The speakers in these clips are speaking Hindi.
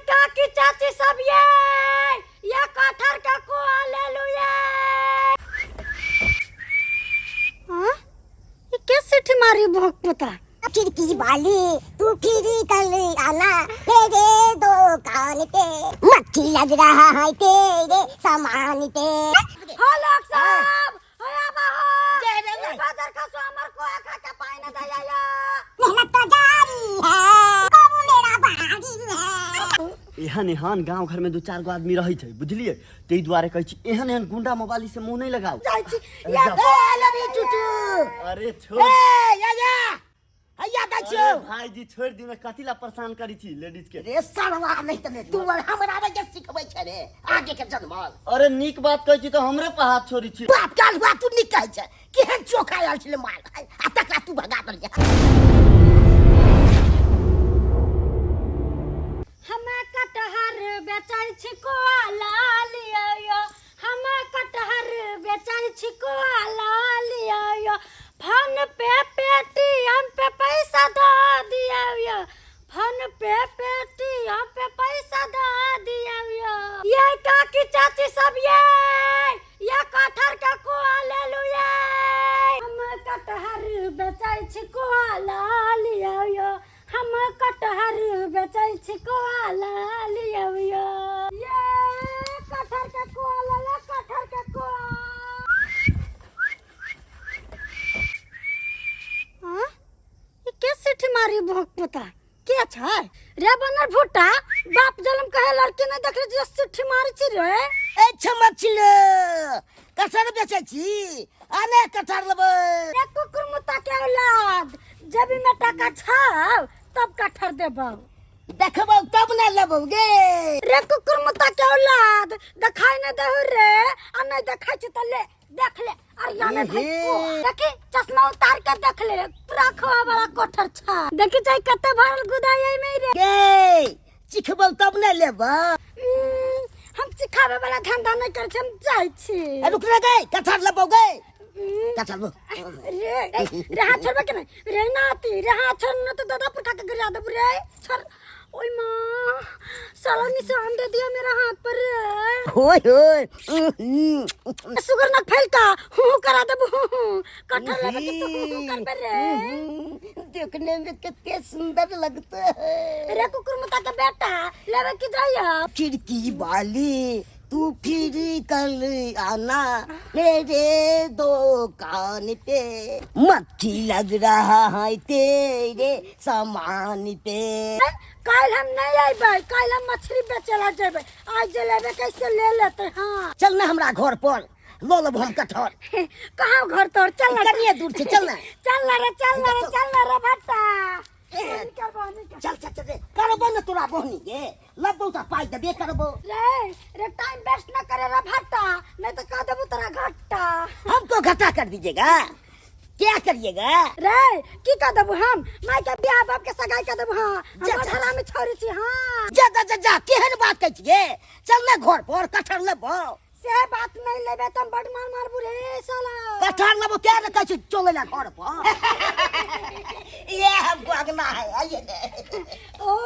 काकी चाची सब ये कटहर का कोआ ले लो हाँ ये कैसे ठिमारी भोग पता खिड़की वाली तू फिर कल आना मेरे दुकान पे मक्खी लग रहा है तेरे सामान पे। हो लोग सब होया बाहर बाजार का सोमर को खा के पाई ना दया मेहनत तो जारी है कब मेरा भारी है। एहन एहन गांव घर में दो चार गो आदमी रही थे बुझलिए तई द्वारे कहै छी एहन एहन गुंडा मोबाइल से मुंह नहीं लगाओ जाई छी या लबी टुटू अरे छोड़ या हैया दछो भाई जी छोड़ दी मैं कथिला परेशान करी छी लेडीज के रे सरवा नहीं तने तू हमरा आवे के सिखबै छ रे आगे के जनमल। अरे नीक बात कहै छी तो हमरे पर हाथ छोड़ी छी बात काल बात तू नीक कहै छ केहन चोखा आयल छले माल आ तकरा तू भगा कर जा। हमें कटहर बेचै छी कोला लियो हमें कटहर बेचै छी कोला लियो फोन पे पेटीएम पे पैसा दे दियो फोन पे पेटीएम पे पैसा दे दियो ये काकी चाची सब ये कटहर का कोआ ले लो हम कटहर बेचै छी कोला लियो हम कटहर बेचै छी कोला लियो ये कटहर का कोला ले कटहर का कोआ कैसे ठिमारी भोग पता क्या छै रे बनर भुट्टा बाप जलम कहे लड़के ने देखले जे सिट्ठी मारी छी रे ए छमछिल कटहर बेचै छी आने कटहर लेबै रे कुकुर मुता के औलाद जब में टका छाव तब कटहर देबौ देखबौ तब ना लेबौ गे रे कुकुर मुता के औलाद देखाई न देहु रे आ नहीं देखाई छ त ले देख ले अरे याने देखी चश्मा उतार के देख ले पूरा खवा वाला कोठर छा देखी जाई कते भरल गुदाई में रे गे चिखबौ तब न लेबा हम चिखावे वाला धंधा नहीं कर हम जाई छी रुक रे गे कटहर लेबौ गे कटहर रे हाथ छोड़बे के नहीं रे नाती रे हाथ छोड़ न तो दादा पर खा के गिरा देब रे छोड़ ओय मां साला निशान दे दिया मेरा हाथ पर ओए ओए सुगर न फैल का हूं करा दब कटहर लगे कि तू कर बे रे देखने में कितने सुंदर लगता है रे कुकुर मुता के बेटा लेवे की जाया खिड़की वाली तू फिर कल आना मेरे दुकान पे मक्खी लग रहा है तेरे सामान पे कल हम नहीं आइबे कल हम मछली बेचला जेबे आज लेबे कैसे ले लेते हां चल ना हमरा घर पर लो लो हम कटहर कहां घर तोर चल ना कनिए दूर से चल ना रे भट्टा चल चल चल करबो न तोरा बहनी गे लबो त पाई देबे करबो रे टाइम वेस्ट न करे रे भट्टा नहीं तो का देबो तोरा घट्टा हमको घटा कर दीजिएगा क्या करिएगा रे की का देबो हम माई के बियाह बाप के सगाई का देबो हां हम घरा में छोरी छी हां जा केहन बात कहै छिए चल ना घर पर कटहर लेबो से बात नहीं लेबे त बड़ मार बुरे साला कटहर लेबो क्या न कहै छी चले ना घर पर ये हमको अगना है आइए ओ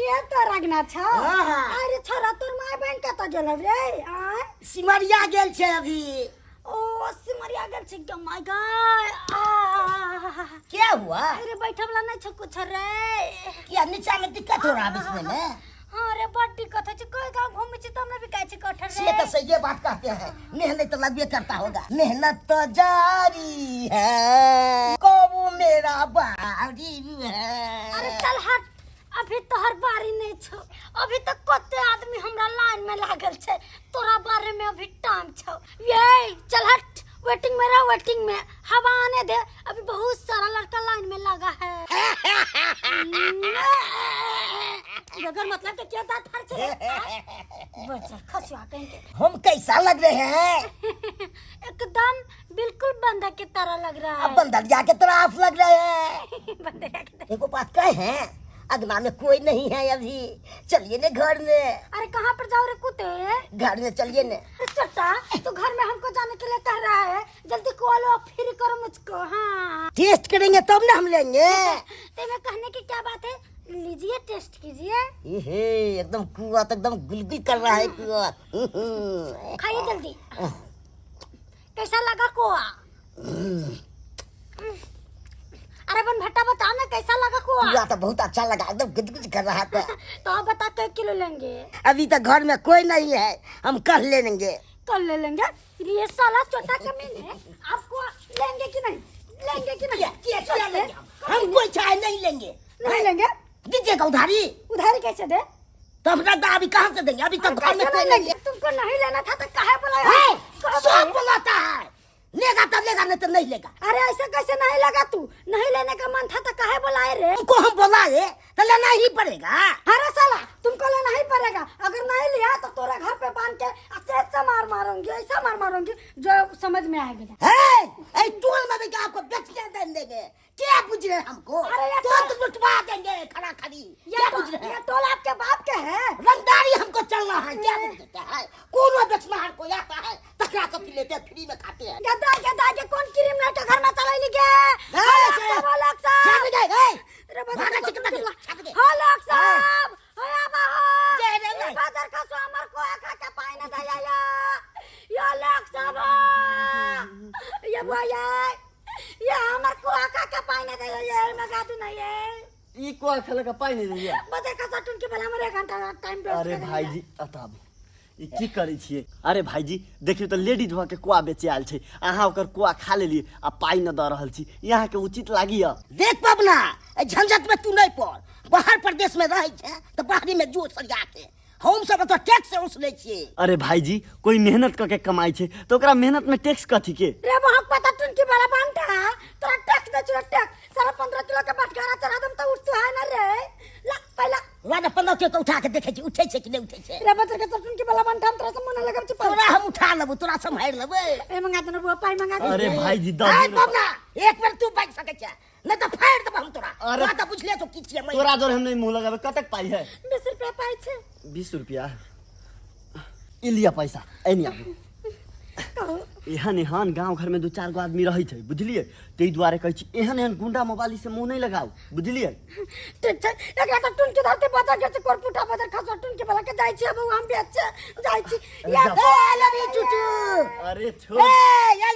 ये तो रगना छ अरे छोरा तोर माय बहन के तो गेल रे आ सिमरिया गेल छे अभी ओ सिमरिया गेल छे ग माय गॉड क्या हुआ अरे बैठे वाला नहीं छ कुछ रे क्या नीचा में दिक्कत हो रहा है इसमें ने हां रे बड़ दिक्कत है कोई गांव घूमे छी तुमने भी कहै छी कटहर रे ये तो सही बात कहते हैं मेहनत तो लगबे करता होगा मेहनत तो जारी है कब मेरा बारी है अरे चल हट अभी तो हर बारी नहीं छो अभी तक कते आदमी हमरा लाइन में लागल छे तोरा बारे में अभी टाइम छो ये चल हट वेटिंग में रह वेटिंग में हवा आने दे अभी बहुत सारा लड़का लाइन में लगा है अगर मतलब तो क्या दांत फड़ छे बच्चा खसिया कहेंगे हम कैसा लग रहे हैं एकदम बिल्कुल बंदा की तरह लग रहा है अब बंदरिया की तरह आप लग रहे हैं बंदरिया की तरह देखो बात क्या है अगना में कोई नहीं है अभी चलिए ने घर में अरे कहाँ पर जाओ रे कुत्ते घर में चलिए ने चट्टा तो घर में हमको जाने के लिए कह रहा है जल्दी कॉल ऑफ फिर करो मुझको हाँ टेस्ट करेंगे तब ना हम लेंगे तेरे कहने की क्या बात है लीजिए, टेस्ट कीजिए। हे एकदम कुआ तो एकदम गुलगुल कर रहा है कुआ। खाइए जल्दी। कैसा लगा कोआ? अरे बन भट्टा बता ना कैसा लगा कोआ? कुआ तो बहुत अच्छा लगा, एकदम गुदगुद कर रहा था। तो आप बता कै किलो लेंगे? अभी तक घर में कोई नहीं है, हम कल ले लेंगे। कल ले लेंगे। ये साला छोटा कमीने आपको लेंगे कि नहीं? लेंगे कि नहीं? क्या लेंगे? हम कोई चाय नहीं लेंगे। नहीं लेंगे। दीजिएगा उधारी। उधारी कैसे दे? तो हम अभी कहाँ से देंगे? अभी तक घर में कोई नहीं है। तुमको नहीं लेना था तो काहे बुलाया? है, काहे सब बुलाया? बुलाता है। लेगा तब लेगा, नहीं तो नहीं लेगा। अरे ऐसे कैसे नहीं लगा? तू नहीं लेने का मन था तो काहे बुलाए रे? तुमको हम बुलाए तो लेना ही पड़ेगा। अरे साला तुमको लेना ही पड़ेगा। अगर नहीं लिया तो तोरा घर पे बांध के ऐसा मार मारूंगी, ऐसा मार मारूंगी जो समझ में आएगा। है, टोल में भी क्या आपको बेचने देंगे? क्या पूछ रहे हैं हमको? अरे ये तो लुटवा देंगे खड़ा खड़ी। क्या पूछ रहे ये हैं? टोल आपके बाप के है? रंगदारी हमको चलना है। क्या पूछते हैं? कौन बेचना को आता है, तकरा सब लेते हैं, फ्री में खाते हैं। गद्दा गद्दा के कौन क्रिमिनल के घर में चला लिखे? ई कोआ खेले का पाई नहीं दिया। अरे भाई जी अताब ई की करै छियै? अरे भाई जी देखियो तो लेडीज भ के कुआ बेचे आयल छै, अहाँ ओकर कुआ खा लेलिए आ पाई न द रहल छी, यहाँ के उचित लागिय? देख पबना, झंझट में तू नहीं पड़। बाहर प्रदेश में रहे छे तो बाहरी में जोर सरियाते। हम सब तो टैक्स से उसले छिए। अरे भाई जी कोई मेहनत करके कमाई छै तो ओकरा मेहनत में टैक्स कथी के? रे महक पता टुनकी वाला बनता तोरा टैक्स दे चुरा टैक्स सारा 15 किलो के बटकारा चढ़ा दम तो उठ है ना रे। ला पहला वादा 15 किलो उठा के देखे छी उठे छे कि नहीं उठे छे। रे बतर के टुनकी वाला बनता हम तोरा से मन लगब छी। तोरा हम उठा लेबो, तोरा संभाल लेबे। ए मंगा तने बुआ पाई मंगा दे। अरे भाई जी ए दस पबना, एक बार तू बैठ सके छे, नहीं तो फाड़ देब हम तोरा। अरे वादा बुझ ले तो की छिए मैं। तोरा जोर हम नहीं मुंह लगावे। कतक पाई है? 20 रुपया पाई छे। 20 रुपया ई लिया पैसा। एनी आबू एहन एहन गांव घर में 2-4 गो आदमी रही छै, बुझलिए? तै दुआरे कहै छी एहन एहन गुंडा मोबाइल से मुंह नहीं लगाओ, बुझलिए? ठीक छै एकरा त टुनकी धरते बता के कोरपुटा बदर खसो टुनकी वाला के जाई छी अब हम भी अच्छे जाई छी। या ए लबी टुटू। अरे छोड़। ए या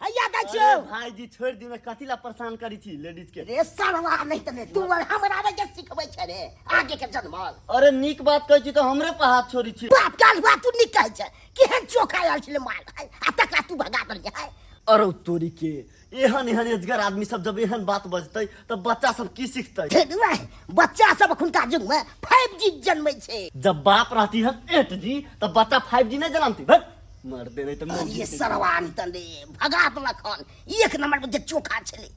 हैया दै अरे छियो। भाई जी छोड़ दी, मैं कथी ला परेशान करी छी लेडीज के? रे सरवा नहीं तने तू हमरा आवे के सिखबै छे रे, आगे के जन्मल। अरे नीक बात कहै छी तो हमरे पर हाथ छोड़ी छी। बाप काल बात तू निक कहै छे, केहन चोखा आयल छले माल है आ तकरा तू भगा दल है। अरे तोरी के एहन एहन एजगर आदमी सब जब एहन बात बजतै तो बच्चा सब की सिखतै? ढेडुआ बच्चा सब अखुनका युग में 5G जन्मै छे। जब बाप रहती है 8G तब बच्चा 5G नहीं जलानती। भट मर दे नहीं तो मैं ये सरवान तने भगा दल खन, एक नंबर में जे चोखा छले।